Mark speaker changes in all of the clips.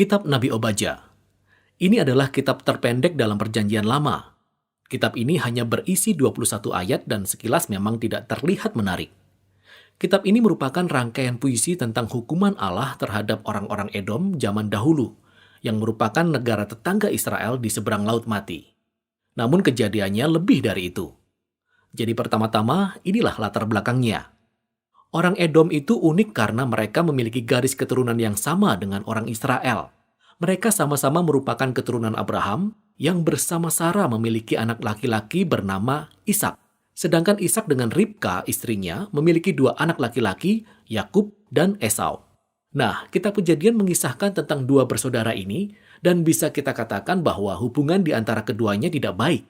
Speaker 1: Kitab Nabi Obadja. Ini adalah kitab terpendek dalam Perjanjian Lama. Kitab ini hanya berisi 21 ayat dan sekilas memang tidak terlihat menarik. Kitab ini merupakan rangkaian puisi tentang hukuman Allah terhadap orang-orang Edom zaman dahulu, yang merupakan negara tetangga Israel di seberang Laut Mati. Namun kejadiannya lebih dari itu. Jadi pertama-tama, inilah latar belakangnya. Orang Edom itu unik karena mereka memiliki garis keturunan yang sama dengan orang Israel. Mereka sama-sama merupakan keturunan Abraham yang bersama Sarah memiliki anak laki-laki bernama Ishak. Sedangkan Ishak dengan Ribka, istrinya, memiliki dua anak laki-laki, Yakub dan Esau. Nah, kitab Kejadian mengisahkan tentang dua bersaudara ini, dan bisa kita katakan bahwa hubungan di antara keduanya tidak baik.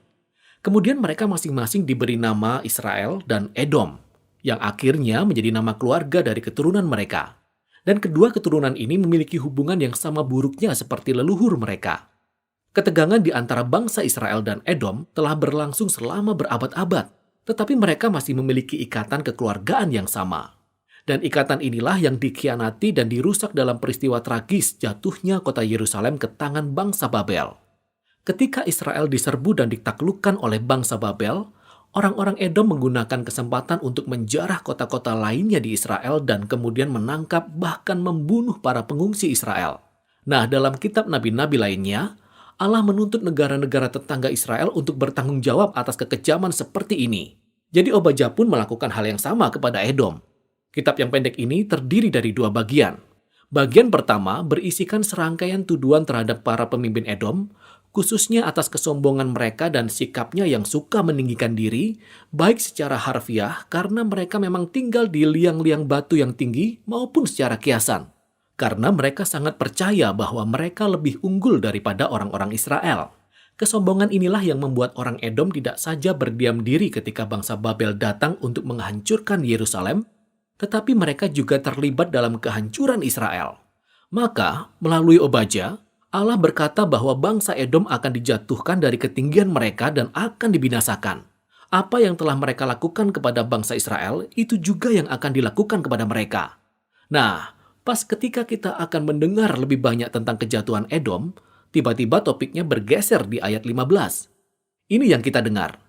Speaker 1: Kemudian mereka masing-masing diberi nama Israel dan Edom, yang akhirnya menjadi nama keluarga dari keturunan mereka. Dan kedua keturunan ini memiliki hubungan yang sama buruknya seperti leluhur mereka. Ketegangan di antara bangsa Israel dan Edom telah berlangsung selama berabad-abad, tetapi mereka masih memiliki ikatan kekeluargaan yang sama. Dan ikatan inilah yang dikhianati dan dirusak dalam peristiwa tragis jatuhnya kota Yerusalem ke tangan bangsa Babel. Ketika Israel diserbu dan ditaklukkan oleh bangsa Babel, orang-orang Edom menggunakan kesempatan untuk menjarah kota-kota lainnya di Israel dan kemudian menangkap bahkan membunuh para pengungsi Israel. Nah, dalam kitab nabi-nabi lainnya, Allah menuntut negara-negara tetangga Israel untuk bertanggung jawab atas kekejaman seperti ini. Jadi Obadja pun melakukan hal yang sama kepada Edom. Kitab yang pendek ini terdiri dari dua bagian. Bagian pertama berisikan serangkaian tuduhan terhadap para pemimpin Edom, khususnya atas kesombongan mereka dan sikapnya yang suka meninggikan diri, baik secara harfiah karena mereka memang tinggal di liang-liang batu yang tinggi maupun secara kiasan. Karena mereka sangat percaya bahwa mereka lebih unggul daripada orang-orang Israel. Kesombongan inilah yang membuat orang Edom tidak saja berdiam diri ketika bangsa Babel datang untuk menghancurkan Yerusalem, tetapi mereka juga terlibat dalam kehancuran Israel. Maka, melalui Obadja, Allah berkata bahwa bangsa Edom akan dijatuhkan dari ketinggian mereka dan akan dibinasakan. Apa yang telah mereka lakukan kepada bangsa Israel, itu juga yang akan dilakukan kepada mereka. Nah, pas ketika kita akan mendengar lebih banyak tentang kejatuhan Edom, tiba-tiba topiknya bergeser di ayat 15. Ini yang kita dengar.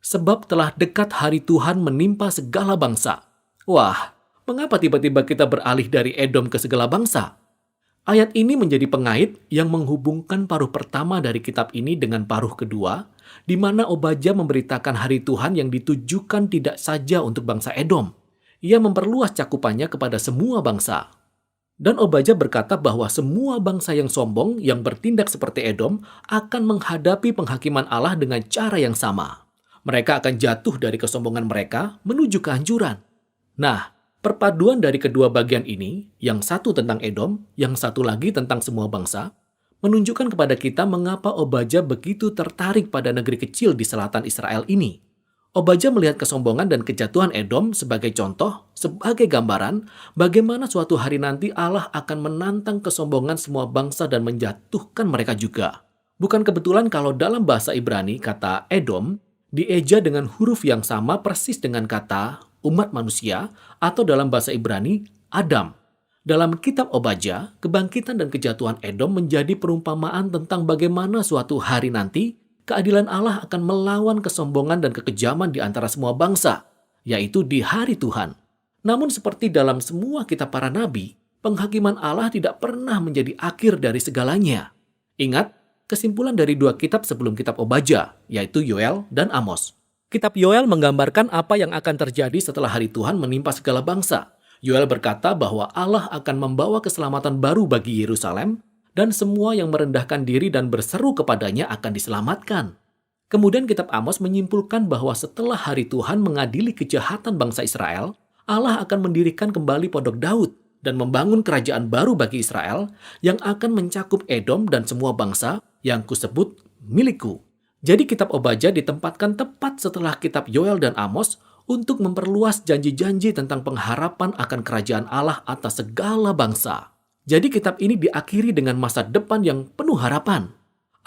Speaker 1: Sebab telah dekat hari Tuhan menimpa segala bangsa. Wah, mengapa tiba-tiba kita beralih dari Edom ke segala bangsa? Ayat ini menjadi pengait yang menghubungkan paruh pertama dari kitab ini dengan paruh kedua, di mana Obadja memberitakan hari Tuhan yang ditujukan tidak saja untuk bangsa Edom. Ia memperluas cakupannya kepada semua bangsa. Dan Obadja berkata bahwa semua bangsa yang sombong yang bertindak seperti Edom akan menghadapi penghakiman Allah dengan cara yang sama. Mereka akan jatuh dari kesombongan mereka menuju kehancuran. Nah, perpaduan dari kedua bagian ini, yang satu tentang Edom, yang satu lagi tentang semua bangsa, menunjukkan kepada kita mengapa Obadja begitu tertarik pada negeri kecil di selatan Israel ini. Obadja melihat kesombongan dan kejatuhan Edom sebagai contoh, sebagai gambaran bagaimana suatu hari nanti Allah akan menantang kesombongan semua bangsa dan menjatuhkan mereka juga. Bukan kebetulan kalau dalam bahasa Ibrani kata Edom dieja dengan huruf yang sama persis dengan kata umat manusia, atau dalam bahasa Ibrani, Adam. Dalam kitab Obadja, kebangkitan dan kejatuhan Edom menjadi perumpamaan tentang bagaimana suatu hari nanti, keadilan Allah akan melawan kesombongan dan kekejaman di antara semua bangsa, yaitu di hari Tuhan. Namun seperti dalam semua kitab para nabi, penghakiman Allah tidak pernah menjadi akhir dari segalanya. Ingat, kesimpulan dari dua kitab sebelum kitab Obadja, yaitu Yoel dan Amos. Kitab Yoel menggambarkan apa yang akan terjadi setelah hari Tuhan menimpa segala bangsa. Yoel berkata bahwa Allah akan membawa keselamatan baru bagi Yerusalem, dan semua yang merendahkan diri dan berseru kepadanya akan diselamatkan. Kemudian kitab Amos menyimpulkan bahwa setelah hari Tuhan mengadili kejahatan bangsa Israel, Allah akan mendirikan kembali Pondok Daud dan membangun kerajaan baru bagi Israel yang akan mencakup Edom dan semua bangsa yang kusebut milikku. Jadi kitab Obadja ditempatkan tepat setelah kitab Yoel dan Amos untuk memperluas janji-janji tentang pengharapan akan kerajaan Allah atas segala bangsa. Jadi kitab ini diakhiri dengan masa depan yang penuh harapan.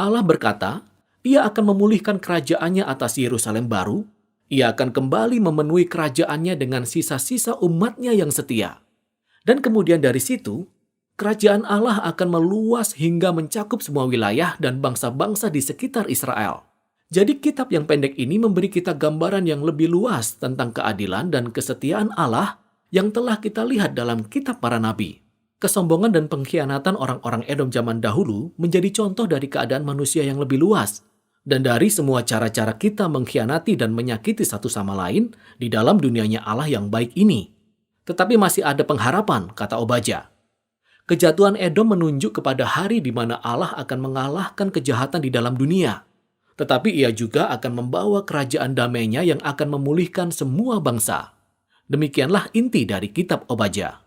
Speaker 1: Allah berkata, Ia akan memulihkan kerajaannya atas Yerusalem baru. Ia akan kembali memenuhi kerajaannya dengan sisa-sisa umatnya yang setia. Dan kemudian dari situ, Kerajaan Allah akan meluas hingga mencakup semua wilayah dan bangsa-bangsa di sekitar Israel. Jadi kitab yang pendek ini memberi kita gambaran yang lebih luas tentang keadilan dan kesetiaan Allah yang telah kita lihat dalam kitab para nabi. Kesombongan dan pengkhianatan orang-orang Edom zaman dahulu menjadi contoh dari keadaan manusia yang lebih luas. Dan dari semua cara-cara kita mengkhianati dan menyakiti satu sama lain di dalam dunianya Allah yang baik ini. Tetapi masih ada pengharapan, kata Obadya. Kejatuhan Edom menunjuk kepada hari di mana Allah akan mengalahkan kejahatan di dalam dunia. Tetapi ia juga akan membawa kerajaan damainya yang akan memulihkan semua bangsa. Demikianlah inti dari kitab Obadya.